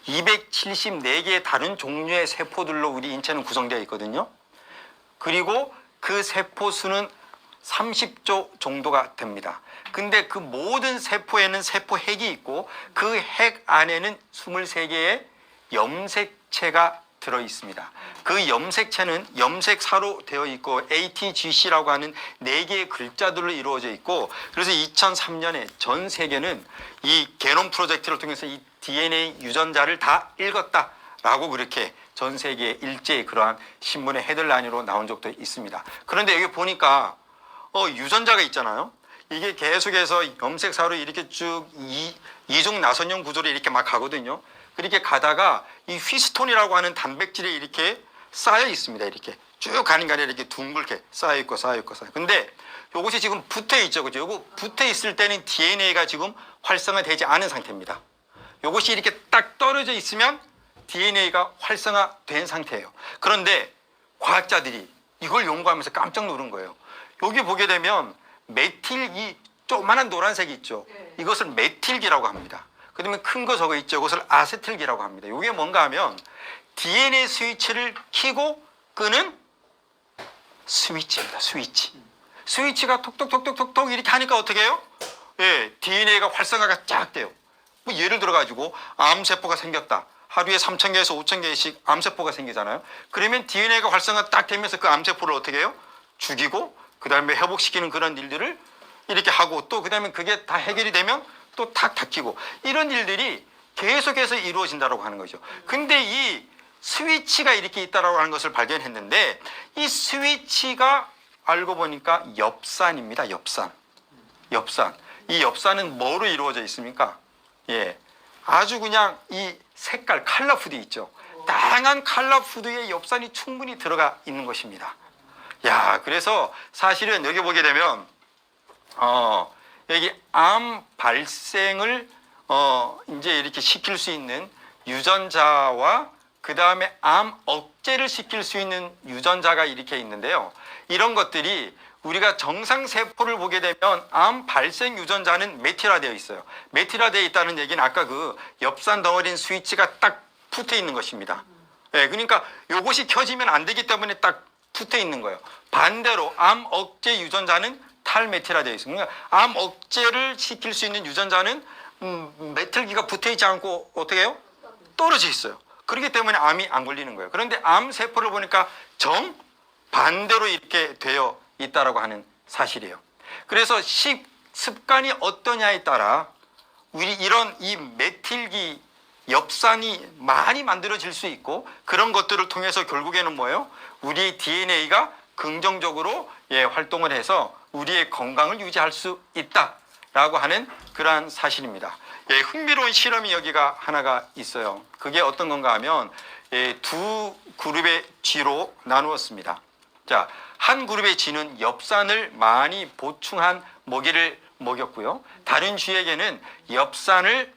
274개의 다른 종류의 세포들로 우리 인체는 구성되어 있거든요. 그리고 그 세포 수는 30조 정도가 됩니다. 근데 그 모든 세포에는 세포 핵이 있고 그 핵 안에는 23개의 염색체가 들어 있습니다. 그 염색체는 염색사로 되어 있고 ATGC라고 하는 4개의 글자들로 이루어져 있고, 그래서 2003년에 전 세계는 이 게놈 프로젝트를 통해서 이 DNA 유전자를 다 읽었다라고 그렇게 전 세계에 일제히 그러한 신문의 헤드라인으로 나온 적도 있습니다. 그런데 여기 보니까 유전자가 있잖아요. 이게 계속해서 염색사로 이렇게 쭉 이중 나선형 구조로 이렇게 막 가거든요. 그렇게 가다가 이 휘스톤이라고 하는 단백질이 이렇게 쌓여 있습니다. 이렇게 쭉 가는 게 아니라 이렇게 둥글게 쌓여 있고 쌓여 있고 쌓여. 근데 이것이 지금 붙어 있죠, 그죠? 요거 붙어 있을 때는 DNA가 지금 활성화되지 않은 상태입니다. 이것이 이렇게 딱 떨어져 있으면 DNA가 활성화된 상태예요. 그런데 과학자들이 이걸 연구하면서 깜짝 놀란 거예요. 여기 보게 되면 메틸, 이 조그만한 노란색이 있죠. 이것을 메틸기라고 합니다. 그 다음에 큰 거 저거 있죠. 이것을 아세틸기라고 합니다. 이게 뭔가 하면 DNA 스위치를 켜고 끄는 스위치입니다. 스위치가 톡톡톡톡톡 이렇게 하니까 어떻게 해요? 예, DNA가 활성화가 쫙 돼요. 뭐 예를 들어 가지고 암세포가 생겼다. 하루에 3,000개에서 5,000개씩 암세포가 생기잖아요. 그러면 DNA가 활성화 딱 되면서 그 암세포를 어떻게 해요? 죽이고 그 다음에 회복시키는 그런 일들을 이렇게 하고, 또 그 다음에 그게 다 해결이 되면 또 탁 닫히고, 이런 일들이 계속해서 이루어진다고 하는 거죠. 근데 이 스위치가 이렇게 있다라고 하는 것을 발견했는데, 이 스위치가 알고 보니까 엽산입니다. 엽산. 이 엽산은 뭐로 이루어져 있습니까? 예, 아주 그냥 이 색깔 컬러푸드 있죠. 다양한 컬러푸드에 엽산이 충분히 들어가 있는 것입니다. 야, 그래서 사실은 여기 보게 되면 여기 암 발생을 이제 이렇게 시킬 수 있는 유전자와 그 다음에 암 억제를 시킬 수 있는 유전자가 이렇게 있는데요. 이런 것들이 우리가 정상 세포를 보게 되면 암 발생 유전자는 메틸화되어 있어요. 메틸화되어 있다는 얘기는 아까 그 엽산 덩어리인 스위치가 딱 붙어 있는 것입니다. 예, 그러니까 이것이 켜지면 안 되기 때문에 딱 붙어 있는 거예요. 반대로 암 억제 유전자는 탈메틸화되어 있습니다. 그러니까 암 억제를 시킬 수 있는 유전자는 메틸기가 붙어 있지 않고 어떻게 해요? 떨어져 있어요. 그렇기 때문에 암이 안 걸리는 거예요. 그런데 암 세포를 보니까 정반대로 이렇게 되어 있다라고 하는 사실이에요. 그래서 습관이 어떠냐에 따라 우리 이런 이 메틸기 엽산이 많이 만들어질 수 있고, 그런 것들을 통해서 결국에는 뭐예요? 우리의 DNA가 긍정적으로 활동을 해서 우리의 건강을 유지할 수 있다라고 하는 그러한 사실입니다. 흥미로운 실험이 여기가 하나가 있어요. 그게 어떤 건가 하면 두 그룹의 쥐로 나누었습니다. 자, 한 그룹의 쥐는 엽산을 많이 보충한 먹이를 먹였고요. 다른 쥐에게는 엽산을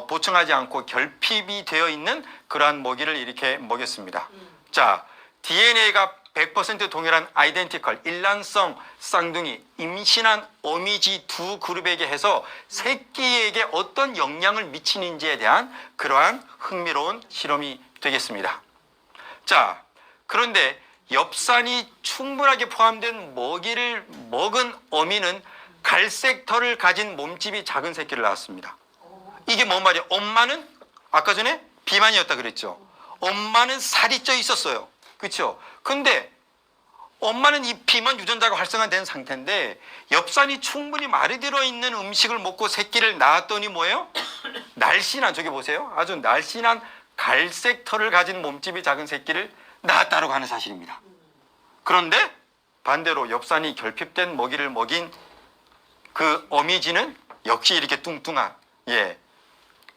보충하지 않고 결핍이 되어 있는 그러한 먹이를 이렇게 먹였습니다. 자, DNA가 100% 동일한 아이덴티컬, 일란성 쌍둥이, 임신한 어미쥐 두 그룹에게 해서 새끼에게 어떤 영향을 미치는지에 대한 그러한 흥미로운 실험이 되겠습니다. 자, 그런데 엽산이 충분하게 포함된 먹이를 먹은 어미는 갈색 털을 가진 몸집이 작은 새끼를 낳았습니다. 이게 뭔 말이에요? 엄마는 아까 전에 비만이었다 그랬죠. 엄마는 살이 쪄 있었어요. 그렇죠? 근데 엄마는 이 비만 유전자가 활성화된 상태인데 엽산이 충분히 많이 들어있는 음식을 먹고 새끼를 낳았더니 뭐예요? 날씬한, 저기 보세요. 아주 날씬한 갈색 털을 가진 몸집이 작은 새끼를 낳았다고 하는 사실입니다. 그런데 반대로 엽산이 결핍된 먹이를 먹인 그 어미쥐는 역시 이렇게 뚱뚱한,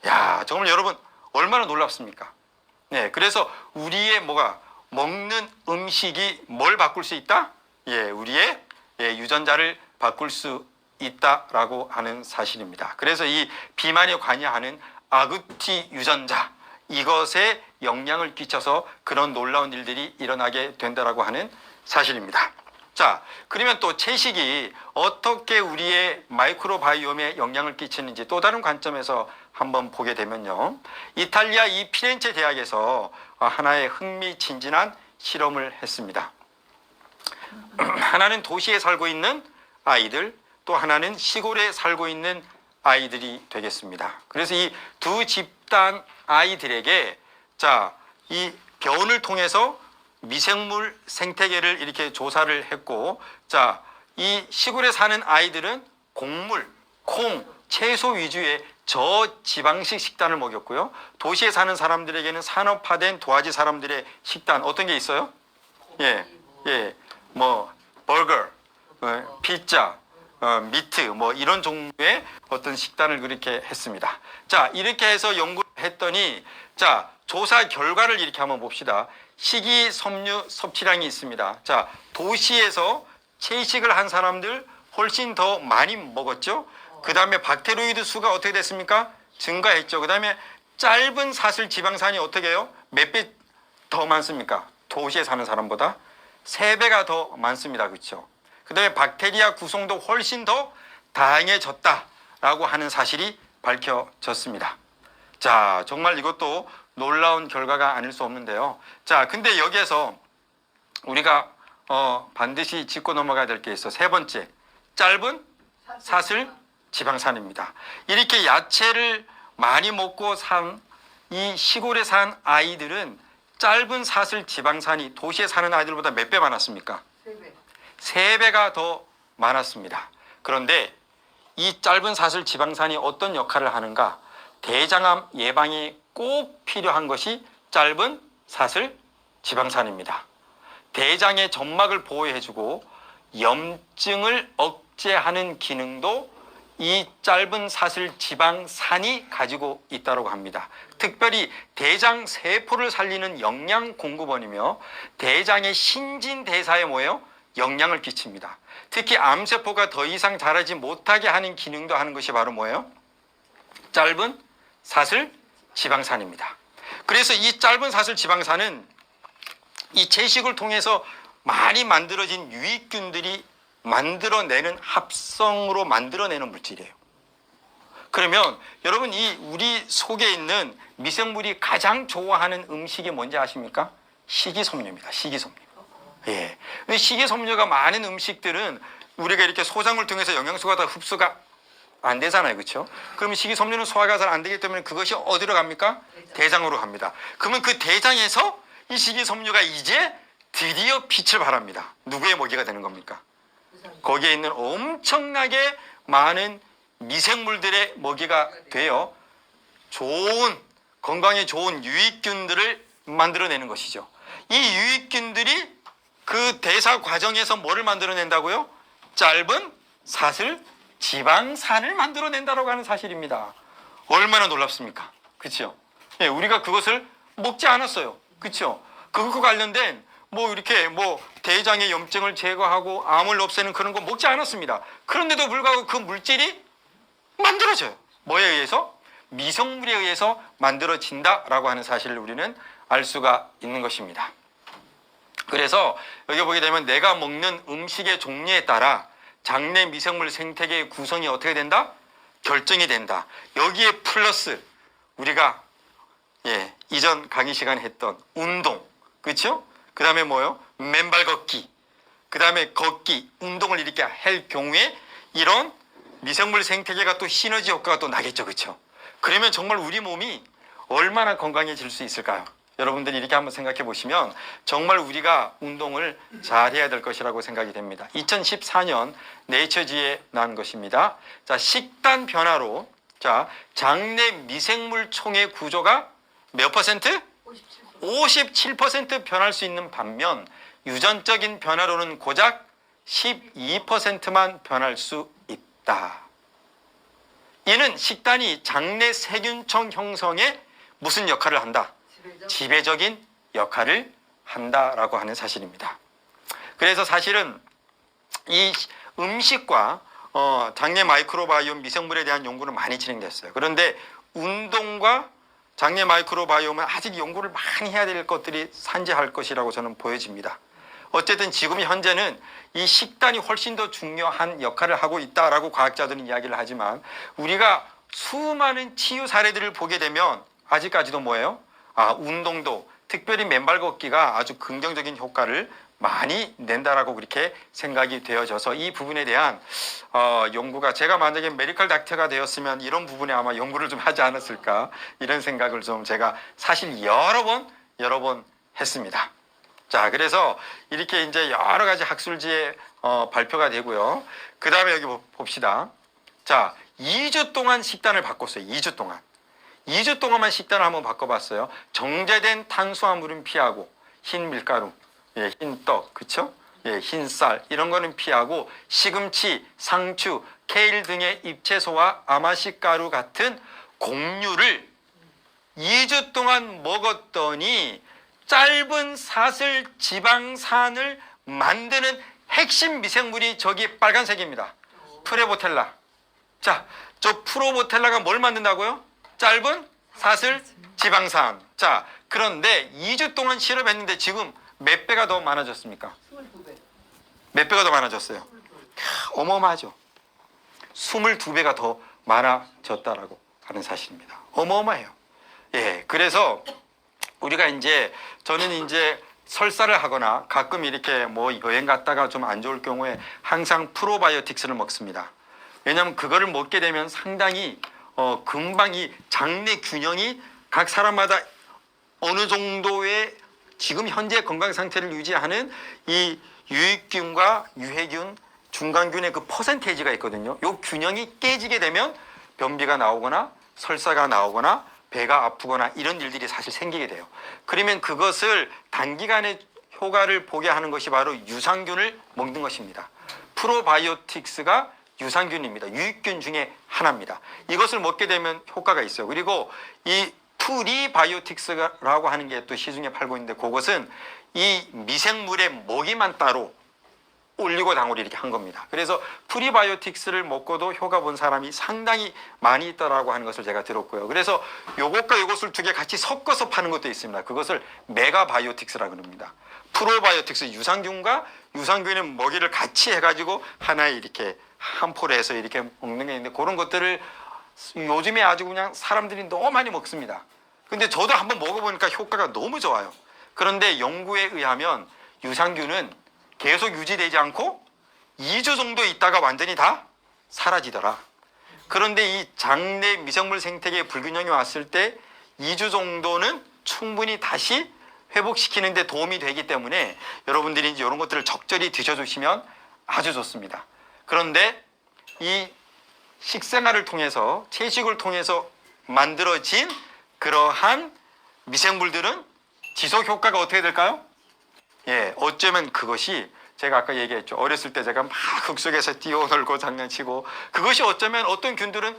야, 정말 여러분 얼마나 놀랍습니까? 그래서 우리의 먹는 음식이 뭘 바꿀 수 있다? 우리의 유전자를 바꿀 수 있다라고 하는 사실입니다. 그래서 이 비만에 관여하는 아구티 유전자, 이것에 영향을 끼쳐서 그런 놀라운 일들이 일어나게 된다라고 하는 사실입니다. 자, 그러면 또 채식이 어떻게 우리의 마이크로바이옴에 영향을 끼치는지 또 다른 관점에서 한번 보게 되면요. 이탈리아 이 피렌체 대학에서 하나의 흥미진진한 실험을 했습니다. 하나는 도시에 살고 있는 아이들, 또 하나는 시골에 살고 있는 아이들이 되겠습니다. 그래서 이 두 집단 아이들에게 이 변을 통해서 미생물 생태계를 이렇게 조사를 했고, 이 시골에 사는 아이들은 곡물, 콩, 채소 위주의 저지방식 식단을 먹였고요. 도시에 사는 사람들에게는 산업화된 도화지 사람들의 식단 어떤 게 있어요? 버거, 피자, 미트, 이런 종류의 어떤 식단을 그렇게 했습니다. 이렇게 해서 연구를 했더니, 조사 결과를 이렇게 한번 봅시다. 식이섬유 섭취량이 있습니다. 도시에서 채식을 한 사람들 훨씬 더 많이 먹었죠. 그 다음에 박테로이드 수가 어떻게 됐습니까? 증가했죠. 그 다음에 짧은 사슬 지방산이 어떻게 해요? 몇 배 더 많습니까? 도시에 사는 사람보다 3배가 더 많습니다. 그렇죠? 그 다음에 박테리아 구성도 훨씬 더 다양해졌다라고 하는 사실이 밝혀졌습니다. 정말 이것도 놀라운 결과가 아닐 수 없는데요. 근데 여기에서 우리가 반드시 짚고 넘어가야 될 게 있어. 세 번째, 짧은 사슬 지방산입니다. 이렇게 야채를 많이 먹고 산 이 시골에 산 아이들은 짧은 사슬 지방산이 도시에 사는 아이들보다 몇 배 많았습니까? 3배가 더 많았습니다. 그런데 이 짧은 사슬 지방산이 어떤 역할을 하는가? 대장암 예방에 꼭 필요한 것이 짧은 사슬 지방산입니다. 대장의 점막을 보호해주고 염증을 억제하는 기능도 이 짧은 사슬 지방산이 가지고 있다고 합니다. 특별히 대장 세포를 살리는 영양 공급원이며 대장의 신진대사에 영향을 끼칩니다. 특히 암세포가 더 이상 자라지 못하게 하는 기능도 하는 것이 바로 짧은 사슬 지방산입니다. 그래서 이 짧은 사슬 지방산은 이 채식을 통해서 많이 만들어진 유익균들이 만들어내는 합성으로 만들어내는 물질이에요. 그러면 여러분, 이 우리 속에 있는 미생물이 가장 좋아하는 음식이 뭔지 아십니까? 식이섬유입니다. 식이섬유. 식이섬유가 많은 음식들은 우리가 이렇게 소장을 통해서 영양소가 다 흡수가 안 되잖아요. 그렇죠? 그러면 식이섬유는 소화가 잘 안 되기 때문에 그것이 어디로 갑니까? 대장으로 갑니다. 그러면 그 대장에서 이 식이섬유가 이제 드디어 빛을 발합니다. 누구의 먹이가 되는 겁니까? 거기에 있는 엄청나게 많은 미생물들의 먹이가 되어 건강에 좋은 유익균들을 만들어내는 것이죠. 이 유익균들이 그 대사 과정에서 뭐를 만들어낸다고요? 짧은 사슬 지방산을 만들어낸다고 하는 사실입니다. 얼마나 놀랍습니까? 그렇죠? 우리가 그것을 먹지 않았어요. 그렇죠? 그것과 관련된 이렇게 대장의 염증을 제거하고 암을 없애는 그런 거 먹지 않았습니다. 그런데도 불구하고 그 물질이 만들어져요. 뭐에 의해서? 미생물에 의해서 만들어진다라고 하는 사실을 우리는 알 수가 있는 것입니다. 그래서 여기 보게 되면 내가 먹는 음식의 종류에 따라 장내 미생물 생태계의 구성이 어떻게 된다? 결정이 된다. 여기에 플러스 우리가 이전 강의 시간에 했던 운동, 그렇죠? 그 다음에 맨발 걷기, 그 다음에 걷기, 운동을 이렇게 할 경우에 이런 미생물 생태계가 또 시너지 효과가 또 나겠죠. 그렇죠? 그러면 정말 우리 몸이 얼마나 건강해질 수 있을까요? 여러분들이 이렇게 한번 생각해 보시면 정말 우리가 운동을 잘 해야 될 것이라고 생각이 됩니다. 2014년 네이처지에 난 것입니다. 식단 변화로 장내 미생물 총의 구조가 몇 퍼센트? 57% 변할 수 있는 반면 유전적인 변화로는 고작 12%만 변할 수 있다. 이는 식단이 장내 세균총 형성에 무슨 역할을 한다? 지배적인 역할을 한다라고 하는 사실입니다. 그래서 사실은 이 음식과 장내 마이크로바이옴 미생물에 대한 연구는 많이 진행됐어요. 그런데 운동과 장내 마이크로바이옴은 아직 연구를 많이 해야 될 것들이 산재할 것이라고 저는 보여집니다. 어쨌든 지금 현재는 이 식단이 훨씬 더 중요한 역할을 하고 있다라고 과학자들은 이야기를 하지만 우리가 수많은 치유 사례들을 보게 되면 아직까지도 뭐예요? 운동도 특별히 맨발 걷기가 아주 긍정적인 효과를 많이 낸다라고 그렇게 생각이 되어져서 이 부분에 대한 연구가, 제가 만약에 메디컬 닥터가 되었으면 이런 부분에 아마 연구를 좀 하지 않았을까, 이런 생각을 좀 제가 사실 여러 번 했습니다. 자, 그래서 이렇게 이제 여러 가지 학술지에 발표가 되고요. 그 다음에 여기 봅시다. 자, 2주 동안 식단을 바꿨어요. 2주 동안. 2주 동안만 식단을 한번 바꿔봤어요. 정제된 탄수화물은 피하고, 흰 밀가루, 흰 떡, 그쵸? 흰 쌀, 이런 거는 피하고, 시금치, 상추, 케일 등의 잎채소와 아마식 가루 같은 곡류를 2주 동안 먹었더니 짧은 사슬 지방산을 만드는 핵심 미생물이 저기 빨간색입니다. 프레보텔라. 자, 저 프로보텔라가 뭘 만든다고요? 짧은 사슬 지방산. 자, 그런데 2주 동안 실험했는데 지금 몇 배가 더 많아졌습니까? 22배. 몇 배가 더 많아졌어요? 어마어마하죠. 22배가 더 많아졌다라고 하는 사실입니다. 어마어마해요. 예, 그래서 우리가 이제, 저는 이제 설사를 하거나 가끔 이렇게 뭐 여행 갔다가 좀 안 좋을 경우에 항상 프로바이오틱스를 먹습니다. 왜냐하면 그거를 먹게 되면 상당히 금방 이 장내 균형이 각 사람마다 어느 정도의 지금 현재 건강 상태를 유지하는 이 유익균과 유해균, 중간균의 그 퍼센테이지가 있거든요. 이 균형이 깨지게 되면 변비가 나오거나 설사가 나오거나 배가 아프거나 이런 일들이 사실 생기게 돼요. 그러면 그것을 단기간에 효과를 보게 하는 것이 바로 유산균을 먹는 것입니다. 프로바이오틱스가 유산균입니다. 유익균 중에 하나입니다. 이것을 먹게 되면 효과가 있어요. 그리고 이 프리바이오틱스라고 하는 게 또 시중에 팔고 있는데, 그것은 이 미생물의 먹이만 따로 올리고당으로 이렇게 한 겁니다. 그래서 프리바이오틱스를 먹고도 효과 본 사람이 상당히 많이 있다라고 하는 것을 제가 들었고요. 그래서 요것과 요것을 두 개 같이 섞어서 파는 것도 있습니다. 그것을 메가바이오틱스라고 합니다. 프로바이오틱스, 유산균과 유산균의 먹이를 같이 해가지고 하나에 이렇게 한 포를 해서 이렇게 먹는 게 있는데, 그런 것들을 요즘에 아주 그냥 사람들이 너무 많이 먹습니다. 근데 저도 한번 먹어보니까 효과가 너무 좋아요. 그런데 연구에 의하면 유산균은 계속 유지되지 않고 2주 정도 있다가 완전히 다 사라지더라. 그런데 이 장내 미생물 생태계 불균형이 왔을 때 2주 정도는 충분히 다시 회복시키는 데 도움이 되기 때문에 여러분들이 이제 이런 것들을 적절히 드셔주시면 아주 좋습니다. 그런데 이 식생활을 통해서, 채식을 통해서 만들어진 그러한 미생물들은 지속 효과가 어떻게 될까요? 예, 어쩌면 그것이 제가 아까 얘기했죠. 어렸을 때 제가 막 흙속에서 뛰어놀고 장난치고, 그것이 어쩌면 어떤 균들은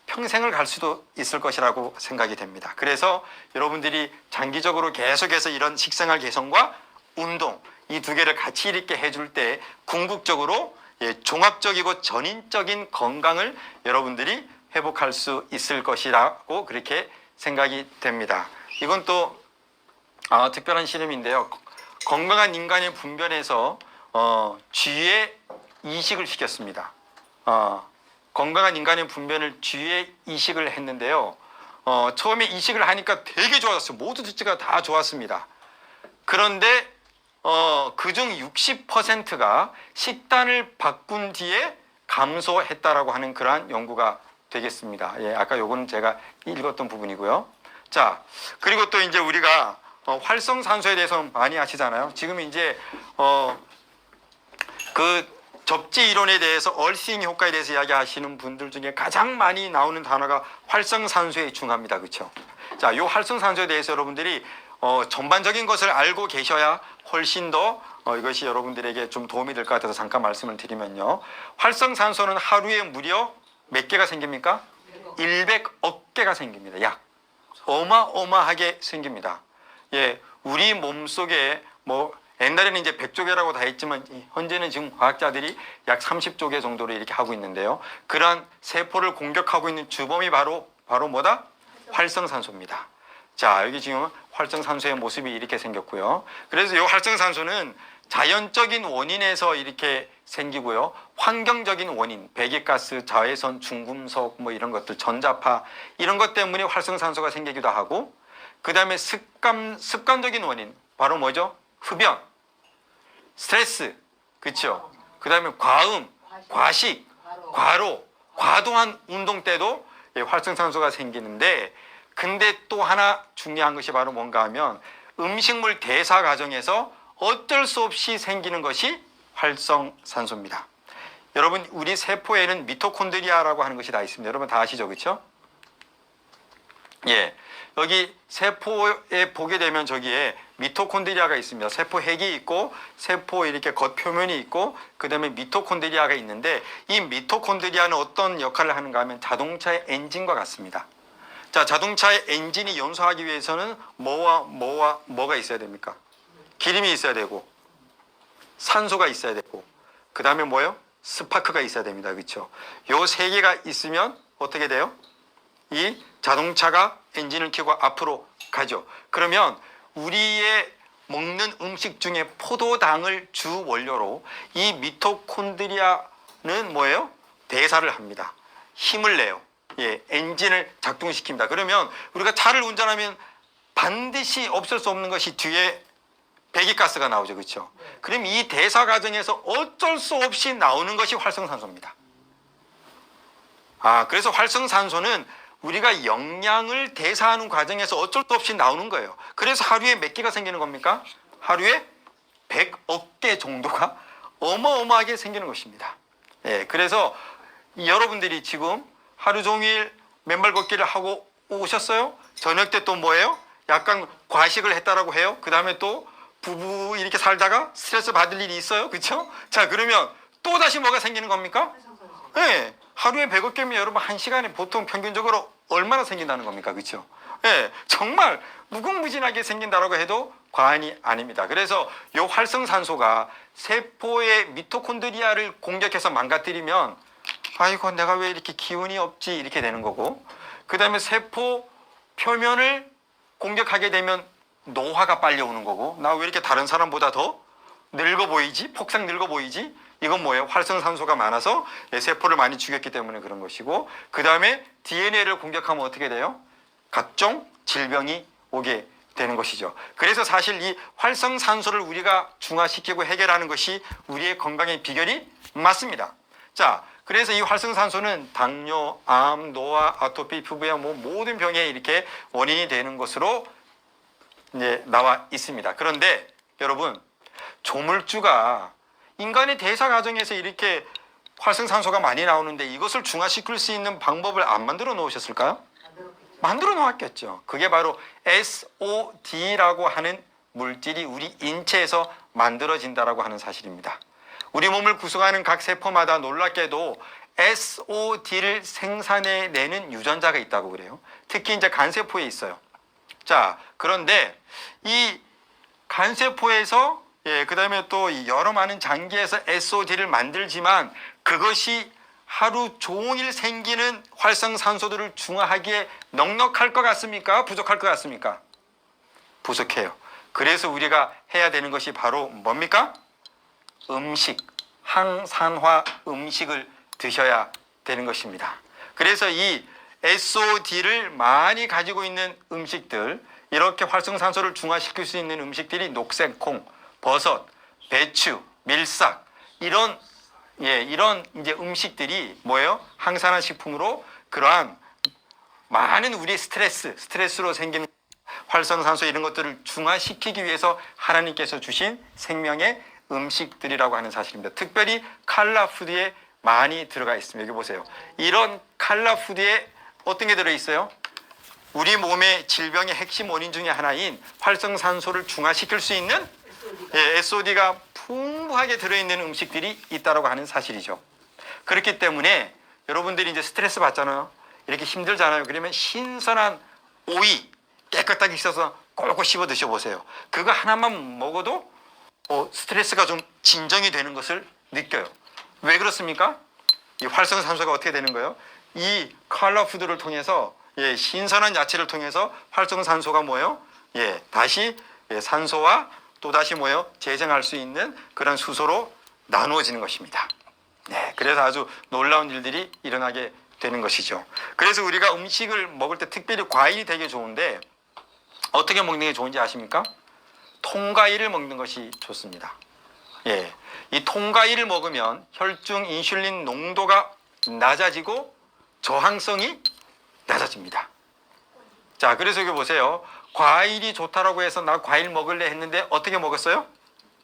평생을 갈 수도 있을 것이라고 생각이 됩니다. 그래서 여러분들이 장기적으로 계속해서 이런 식생활 개선과 운동, 이 두 개를 같이 이렇게 해줄 때 궁극적으로 종합적이고 전인적인 건강을 여러분들이 회복할 수 있을 것이라고 그렇게 생각이 됩니다. 이건 또 특별한 실험인데요. 건강한 인간의 분변에서 쥐에 이식을 시켰습니다. 건강한 인간의 분변을 쥐에 이식을 했는데요. 처음에 이식을 하니까 되게 좋았어요. 모두 쥐가 다 좋았습니다. 그런데 그중 60%가 식단을 바꾼 뒤에 감소했다라고 하는 그러한 연구가 되겠습니다. 예, 아까 요거는 제가 읽었던 부분이고요. 자, 그리고 또 이제 우리가 활성산소에 대해서 많이 아시잖아요. 지금 이제 그 접지 이론에 대해서 얼싱 효과에 대해서 이야기하시는 분들 중에 가장 많이 나오는 단어가 활성산소에 중합니다. 그렇죠? 자, 요 활성산소에 대해서 여러분들이 전반적인 것을 알고 계셔야 훨씬 더 이것이 여러분들에게 좀 도움이 될 것 같아서 잠깐 말씀을 드리면요. 활성산소는 하루에 무려 몇 개가 생깁니까? 100억 개가 생깁니다. 약 어마어마하게 생깁니다. 예, 우리 몸속에 뭐 옛날에는 이제 100조 개라고 다 했지만 현재는 지금 과학자들이 약 30조 개 정도로 이렇게 하고 있는데요. 그러한 세포를 공격하고 있는 주범이 바로 뭐다? 활성산소입니다. 자, 여기 지금 활성산소의 모습이 이렇게 생겼고요. 그래서 이 활성산소는 자연적인 원인에서 이렇게 생기고요. 환경적인 원인, 배기가스, 자외선, 중금속 뭐 이런 것들, 전자파 이런 것 때문에 활성산소가 생기기도 하고, 그 다음에 습관적인 원인, 바로 뭐죠? 흡연, 스트레스, 그렇죠? 그 다음에 과음, 과식, 과로, 과도한 운동 때도 활성산소가 생기는데, 근데 또 하나 중요한 것이 바로 뭔가 하면 음식물 대사 과정에서 어쩔 수 없이 생기는 것이 활성산소입니다. 여러분, 우리 세포에는 미토콘드리아라고 하는 것이 다 있습니다. 여러분 다 아시죠? 그렇죠? 예. 여기 세포에 보게 되면 저기에 미토콘드리아가 있습니다. 세포 핵이 있고 세포 이렇게 겉표면이 있고 그다음에 미토콘드리아가 있는데, 이 미토콘드리아는 어떤 역할을 하는가 하면 자동차의 엔진과 같습니다. 자, 자동차의 엔진이 연소하기 위해서는 뭐가 있어야 됩니까? 기름이 있어야 되고 산소가 있어야 되고 그 다음에 뭐요? 스파크가 있어야 됩니다. 그렇죠? 요 세 개가 있으면 어떻게 돼요? 이 자동차가 엔진을 켜고 앞으로 가죠. 그러면 우리의 먹는 음식 중에 포도당을 주 원료로 이 미토콘드리아는 뭐예요? 대사를 합니다. 힘을 내요. 예, 엔진을 작동시킵니다. 그러면 우리가 차를 운전하면 반드시 없을 수 없는 것이 뒤에 배기가스가 나오죠. 그렇죠? 그럼 이 대사 과정에서 어쩔 수 없이 나오는 것이 활성산소입니다. 그래서 활성산소는 우리가 영양을 대사하는 과정에서 어쩔 수 없이 나오는 거예요. 그래서 하루에 몇 개가 생기는 겁니까? 하루에 100억 개 정도가 어마어마하게 생기는 것입니다. 예, 그래서 여러분들이 지금 하루 종일 맨발 걷기를 하고 오셨어요? 저녁 때 또 뭐예요? 약간 과식을 했다라고 해요. 그 다음에 또 부부 이렇게 살다가 스트레스 받을 일이 있어요. 그렇죠? 자, 그러면 또 다시 뭐가 생기는 겁니까? 네, 하루에 100억 개면 여러분 1시간에 보통 평균적으로 얼마나 생긴다는 겁니까? 그렇죠? 네, 정말 무궁무진하게 생긴다라고 해도 과언이 아닙니다. 그래서 이 활성산소가 세포의 미토콘드리아를 공격해서 망가뜨리면 아이고 내가 왜 이렇게 기운이 없지 이렇게 되는 거고, 그 다음에 세포 표면을 공격하게 되면 노화가 빨리 오는 거고, 나 왜 이렇게 다른 사람보다 더 늙어 보이지? 폭삭 늙어 보이지? 이건 뭐예요? 활성산소가 많아서 세포를 많이 죽였기 때문에 그런 것이고, 그 다음에 DNA를 공격하면 어떻게 돼요? 각종 질병이 오게 되는 것이죠. 그래서 사실 이 활성산소를 우리가 중화시키고 해결하는 것이 우리의 건강의 비결이 맞습니다. 자, 그래서 이 활성산소는 당뇨, 암, 노화, 아토피, 피부염 모든 병에 이렇게 원인이 되는 것으로 이제 나와 있습니다. 그런데 여러분, 조물주가 인간의 대사 과정에서 이렇게 활성산소가 많이 나오는데 이것을 중화시킬 수 있는 방법을 안 만들어 놓으셨을까요? 만들어 놓았겠죠. 그게 바로 SOD라고 하는 물질이 우리 인체에서 만들어진다라고 하는 사실입니다. 우리 몸을 구성하는 각 세포마다 놀랍게도 SOD를 생산해내는 유전자가 있다고 그래요. 특히 이제 간세포에 있어요. 자, 그런데 이 간세포에서 그 다음에 또 여러 많은 장기에서 SOD를 만들지만 그것이 하루 종일 생기는 활성산소들을 중화하기에 넉넉할 것 같습니까? 부족할 것 같습니까? 부족해요. 그래서 우리가 해야 되는 것이 바로 뭡니까? 음식, 항산화 음식을 드셔야 되는 것입니다. 그래서 이 SOD를 많이 가지고 있는 음식들, 이렇게 활성산소를 중화시킬 수 있는 음식들이 녹색콩, 버섯, 배추, 밀싹 이런 이제 음식들이 뭐예요? 항산화 식품으로 그러한 많은 우리의 스트레스로 생기는 활성산소 이런 것들을 중화시키기 위해서 하나님께서 주신 생명의 음식들이라고 하는 사실입니다. 특별히 칼라푸드에 많이 들어가 있습니다. 여기 보세요. 이런 칼라푸드에 어떤 게 들어있어요? 우리 몸의 질병의 핵심 원인 중에 하나인 활성산소를 중화시킬 수 있는 SOD가 풍부하게 들어있는 음식들이 있다고 하는 사실이죠. 그렇기 때문에 여러분들이 이제 스트레스 받잖아요. 이렇게 힘들잖아요. 그러면 신선한 오이 깨끗하게 씻어서 꼴꼴 씹어 드셔보세요. 그거 하나만 먹어도 스트레스가 좀 진정이 되는 것을 느껴요. 왜 그렇습니까? 이 활성산소가 어떻게 되는 거예요? 이 컬러푸드를 통해서 신선한 야채를 통해서 활성산소가 뭐예요? 다시 산소와 또다시 뭐예요? 재생할 수 있는 그런 수소로 나누어지는 것입니다. 네, 그래서 아주 놀라운 일들이 일어나게 되는 것이죠. 그래서 우리가 음식을 먹을 때 특별히 과일이 되게 좋은데 어떻게 먹는 게 좋은지 아십니까? 통과일을 먹는 것이 좋습니다. 예, 이 통과일을 먹으면 혈중 인슐린 농도가 낮아지고 저항성이 낮아집니다. 자, 그래서 여기 보세요. 과일이 좋다라고 해서 나 과일 먹을래 했는데 어떻게 먹었어요?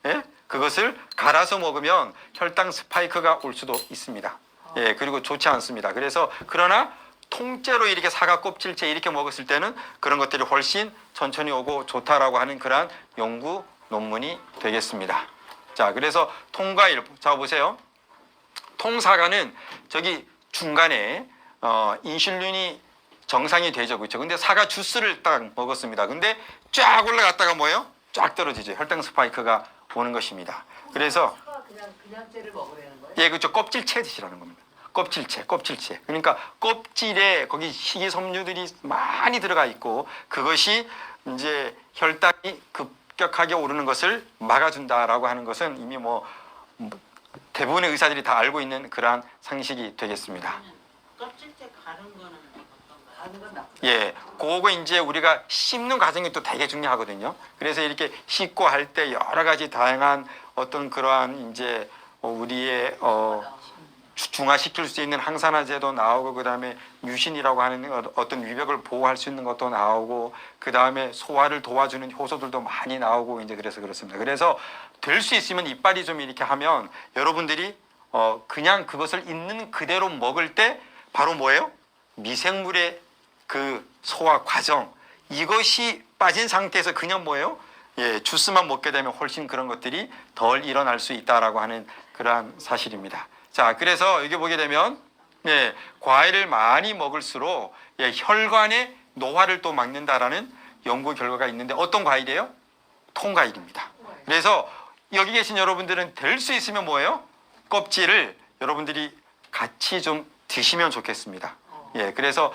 예? 그것을 갈아서 먹으면 혈당 스파이크가 올 수도 있습니다. 예, 그리고 좋지 않습니다. 그래서 그러나 통째로 이렇게 사과 껍질째 이렇게 먹었을 때는 그런 것들이 훨씬 천천히 오고 좋다라고 하는 그러한 연구 논문이 되겠습니다. 자, 그래서 통과일, 자 보세요. 통사과는 저기 중간에 인슐린이 정상이 되죠, 그렇죠? 근데 사과 주스를 딱 먹었습니다. 근데 쫙 올라갔다가 뭐예요? 쫙 떨어지죠. 혈당 스파이크가 오는 것입니다. 그래서 그냥 째를 먹으라는 거예요? 예, 그렇죠. 껍질째 드시라는 겁니다. 껍질째. 그러니까 껍질에 거기 식이섬유들이 많이 들어가 있고 그것이 이제 혈당이 급격하게 오르는 것을 막아준다라고 하는 것은 이미 뭐 대부분의 의사들이 다 알고 있는 그러한 상식이 되겠습니다. 껍질째 가는 거는 어떤가요? 가는 건 나쁘다. 예, 그거 이제 우리가 씹는 과정이 또 되게 중요하거든요. 그래서 이렇게 씹고 할 때 여러 가지 다양한 어떤 그러한 이제 우리의 중화시킬 수 있는 항산화제도 나오고 그다음에 뮤신이라고 하는 어떤 위벽을 보호할 수 있는 것도 나오고 그다음에 소화를 도와주는 효소들도 많이 나오고 이제 그래서 그렇습니다. 그래서 될 수 있으면 이빨이 좀 이렇게 하면 여러분들이 그냥 그것을 있는 그대로 먹을 때 바로 뭐예요? 미생물의 그 소화 과정 이것이 빠진 상태에서 그냥 뭐예요? 예, 주스만 먹게 되면 훨씬 그런 것들이 덜 일어날 수 있다라고 하는 그러한 사실입니다. 자, 그래서 여기 보게 되면 예, 과일을 많이 먹을수록 예, 혈관의 노화를 또 막는다라는 연구 결과가 있는데 어떤 과일이에요? 통과일입니다. 그래서 여기 계신 여러분들은 될 수 있으면 뭐예요? 껍질을 여러분들이 같이 좀 드시면 좋겠습니다. 예, 그래서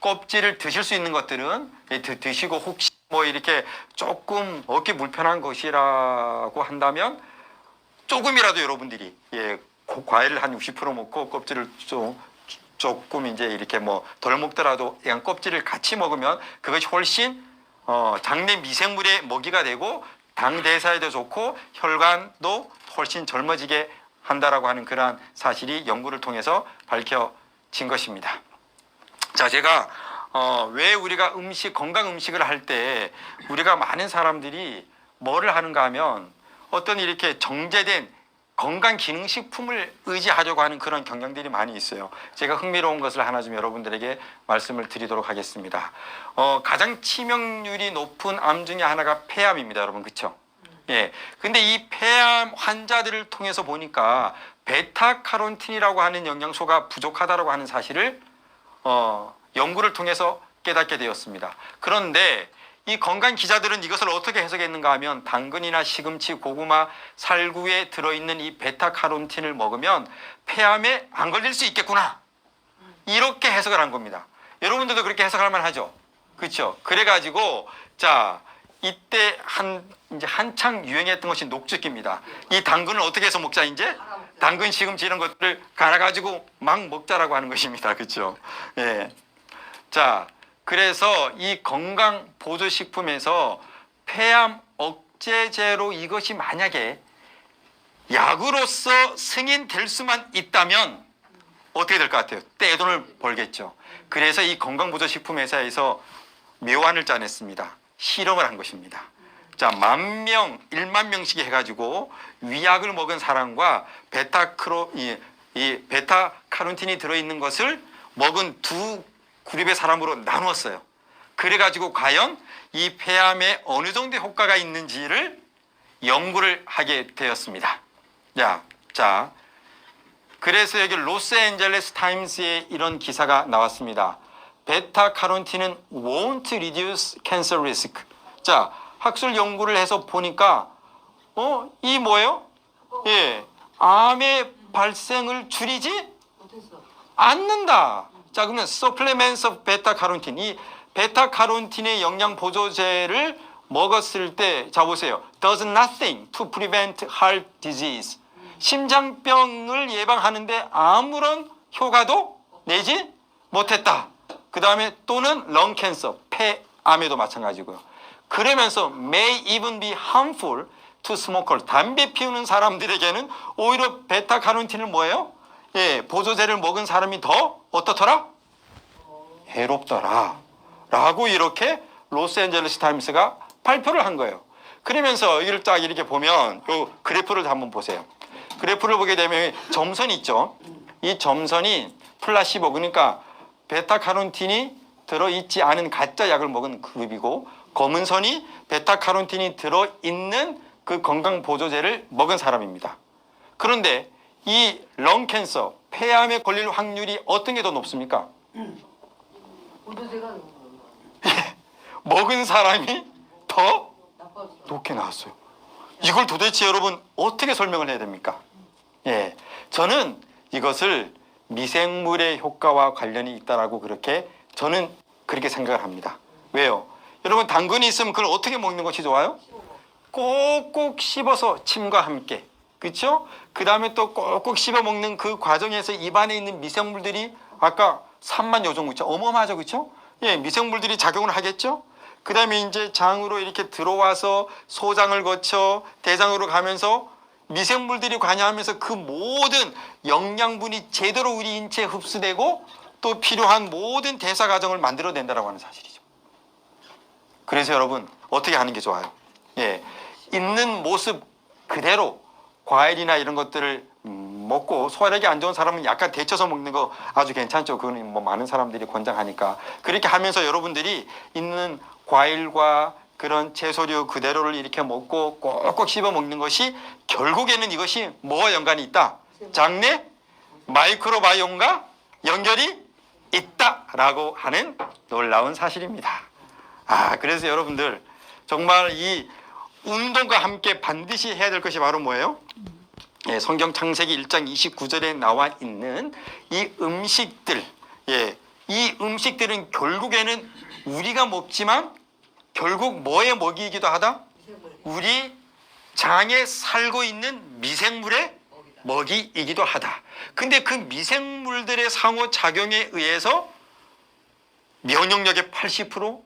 껍질을 드실 수 있는 것들은 예, 드시고 혹시 뭐 이렇게 조금 먹기 불편한 것이라고 한다면 조금이라도 여러분들이 예, 과일을 한 60% 먹고 껍질을 조금 이제 이렇게 뭐 덜 먹더라도 그냥 껍질을 같이 먹으면 그것이 훨씬 장내 미생물의 먹이가 되고 당 대사에도 좋고 혈관도 훨씬 젊어지게 한다라고 하는 그러한 사실이 연구를 통해서 밝혀진 것입니다. 자, 제가 왜 우리가 건강 음식을 할 때 우리가 많은 사람들이 뭐를 하는가 하면 어떤 이렇게 정제된 건강기능식품을 의지하려고 하는 그런 경향들이 많이 있어요. 제가 흥미로운 것을 하나 좀 여러분들에게 말씀을 드리도록 하겠습니다. 가장 치명률이 높은 암 중에 하나가 폐암입니다, 여러분. 그렇죠? 예. 근데 이 폐암 환자들을 통해서 보니까 베타카로틴이라고 하는 영양소가 부족하다고 하는 사실을 연구를 통해서 깨닫게 되었습니다. 그런데 이 건강 기자들은 이것을 어떻게 해석했는가 하면 당근이나 시금치, 고구마, 살구에 들어있는 이 베타카로틴을 먹으면 폐암에 안 걸릴 수 있겠구나. 이렇게 해석을 한 겁니다. 여러분들도 그렇게 해석할 만하죠. 그렇죠? 그래가지고 자 이때 이제 한창 유행했던 것이 녹즙기입니다. 이 당근을 어떻게 해서 먹자 이제? 당근, 시금치 이런 것들을 갈아가지고 막 먹자라고 하는 것입니다. 그렇죠? 예. 자. 그래서 이 건강 보조식품에서 폐암 억제제로 이것이 만약에 약으로서 승인될 수만 있다면 어떻게 될 것 같아요? 떼돈을 벌겠죠. 그래서 이 건강 보조식품 회사에서 묘안을 짜냈습니다. 실험을 한 것입니다. 자, 1만 명씩 해가지고 위약을 먹은 사람과 베타카로틴이 들어있는 것을 먹은 두 그룹의 사람으로 나누었어요. 그래가지고 과연 이 폐암에 어느 정도 효과가 있는지를 연구를 하게 되었습니다. 자, 그래서 여기 로스앤젤레스 타임스에 이런 기사가 나왔습니다. 베타카로틴은 won't reduce cancer risk. 자, 학술 연구를 해서 보니까 이 뭐예요? 예, 암의 발생을 줄이지 않는다. 자, 그러면 supplements of 베타카로틴, 이 베타카로틴의 영양 보조제를 먹었을 때, 자 보세요. does nothing to prevent heart disease. 심장병을 예방하는데 아무런 효과도 내지 못했다. 그 다음에 또는 lung cancer, 폐암에도 마찬가지고요. 그러면서 may even be harmful to smoker. 담배 피우는 사람들에게는 오히려 베타카로틴을 뭐예요? 예, 보조제를 먹은 사람이 더 어떻더라? 해롭더라. 라고 이렇게 로스앤젤레스 타임스가 발표를 한 거예요. 그러면서 이걸 딱 이렇게 보면 요 그래프를 한번 보세요. 그래프를 보게 되면 점선이 있죠. 이 점선이 플라시보, 그러니까 베타카로틴이 들어있지 않은 가짜 약을 먹은 그룹이고, 검은 선이 베타카로틴이 들어있는 그 건강보조제를 먹은 사람입니다. 그런데 이 렁캔서, 폐암에 걸릴 확률이 어떤 게 더 높습니까? 보조제가 먹은 사람이 더 나빠졌어. 높게 나왔어요. 이걸 도대체 여러분 어떻게 설명을 해야 됩니까? 예, 저는 이것을 미생물의 효과와 관련이 있다라고 저는 그렇게 생각을 합니다. 왜요? 여러분 당근이 있으면 그걸 어떻게 먹는 것이 좋아요? 꼭꼭 씹어서 침과 함께, 그렇죠? 그 다음에 또 꼭꼭 씹어 먹는 그 과정에서 입안에 있는 미생물들이 아까 3만 요 정도 있죠? 어마어마하죠, 그렇죠? 예, 미생물들이 작용을 하겠죠? 그 다음에 이제 장으로 이렇게 들어와서 소장을 거쳐 대장으로 가면서 미생물들이 관여하면서 그 모든 영양분이 제대로 우리 인체에 흡수되고 또 필요한 모든 대사 과정을 만들어낸다라고 하는 사실이죠. 그래서 여러분 어떻게 하는 게 좋아요? 예, 있는 모습 그대로 과일이나 이런 것들을 먹고, 소화력이 안 좋은 사람은 약간 데쳐서 먹는 거 아주 괜찮죠. 그거는 뭐 많은 사람들이 권장하니까. 그렇게 하면서 여러분들이 있는 과일과 그런 채소류 그대로를 이렇게 먹고 꼭꼭 씹어 먹는 것이 결국에는 이것이 뭐와 연관이 있다? 장내 마이크로바이옴과 연결이 있다라고 하는 놀라운 사실입니다. 그래서 여러분들 정말 이 운동과 함께 반드시 해야 될 것이 바로 뭐예요? 예, 성경 창세기 1장 29절에 나와 있는 이 음식들, 예, 이 음식들은 결국에는 우리가 먹지만 결국 뭐의 먹이이기도 하다? 우리 장에 살고 있는 미생물의 먹이이기도 하다. 근데 그 미생물들의 상호작용에 의해서 면역력의 80%,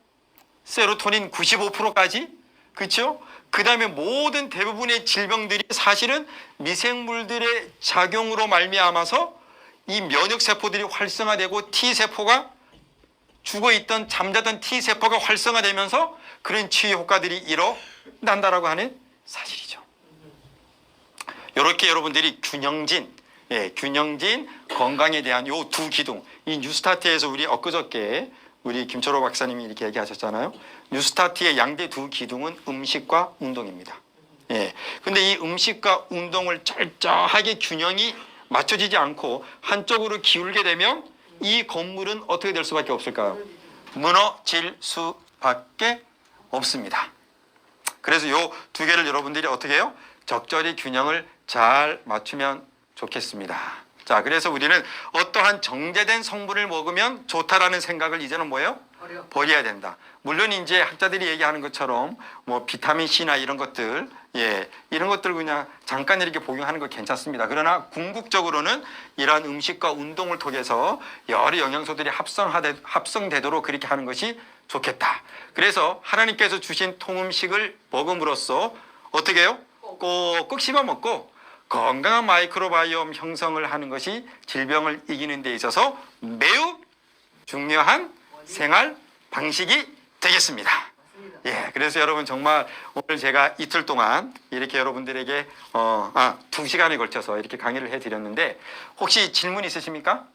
세로토닌 95%까지, 그렇죠? 그 다음에 모든 대부분의 질병들이 사실은 미생물들의 작용으로 말미암아서 이 면역세포들이 활성화되고 T세포가 죽어있던 잠자던 T세포가 활성화되면서 그런 치유 효과들이 일어난다라고 하는 사실이죠. 이렇게 여러분들이 균형진 건강에 대한 요 두 기둥, 이 뉴스타트에서 우리 엊그저께 우리 김철호 박사님이 이렇게 얘기하셨잖아요. 뉴스타트의 양대 두 기둥은 음식과 운동입니다. 예. 근데 이 음식과 운동을 철저하게 균형이 맞춰지지 않고 한쪽으로 기울게 되면 이 건물은 어떻게 될 수밖에 없을까요? 무너질 수밖에 없습니다. 그래서 요 두 개를 여러분들이 어떻게 해요? 적절히 균형을 잘 맞추면 좋겠습니다. 자, 그래서 우리는 어떠한 정제된 성분을 먹으면 좋다라는 생각을 이제는 뭐예요? 버려야 된다. 물론 이제 학자들이 얘기하는 것처럼 뭐 비타민 C나 이런 것들, 예, 이런 것들 그냥 잠깐 이렇게 복용하는 거 괜찮습니다. 그러나 궁극적으로는 이러한 음식과 운동을 통해서 여러 영양소들이 합성되도록 그렇게 하는 것이 좋겠다. 그래서 하나님께서 주신 통음식을 먹음으로써 어떻게 해요? 꼭꼭 씹어 먹고 건강한 마이크로바이옴 형성을 하는 것이 질병을 이기는 데 있어서 매우 중요한 생활 방식이 되겠습니다. 예, 그래서 여러분 정말 오늘 제가 이틀 동안 이렇게 여러분들에게 2시간에 걸쳐서 이렇게 강의를 해드렸는데 혹시 질문 있으십니까?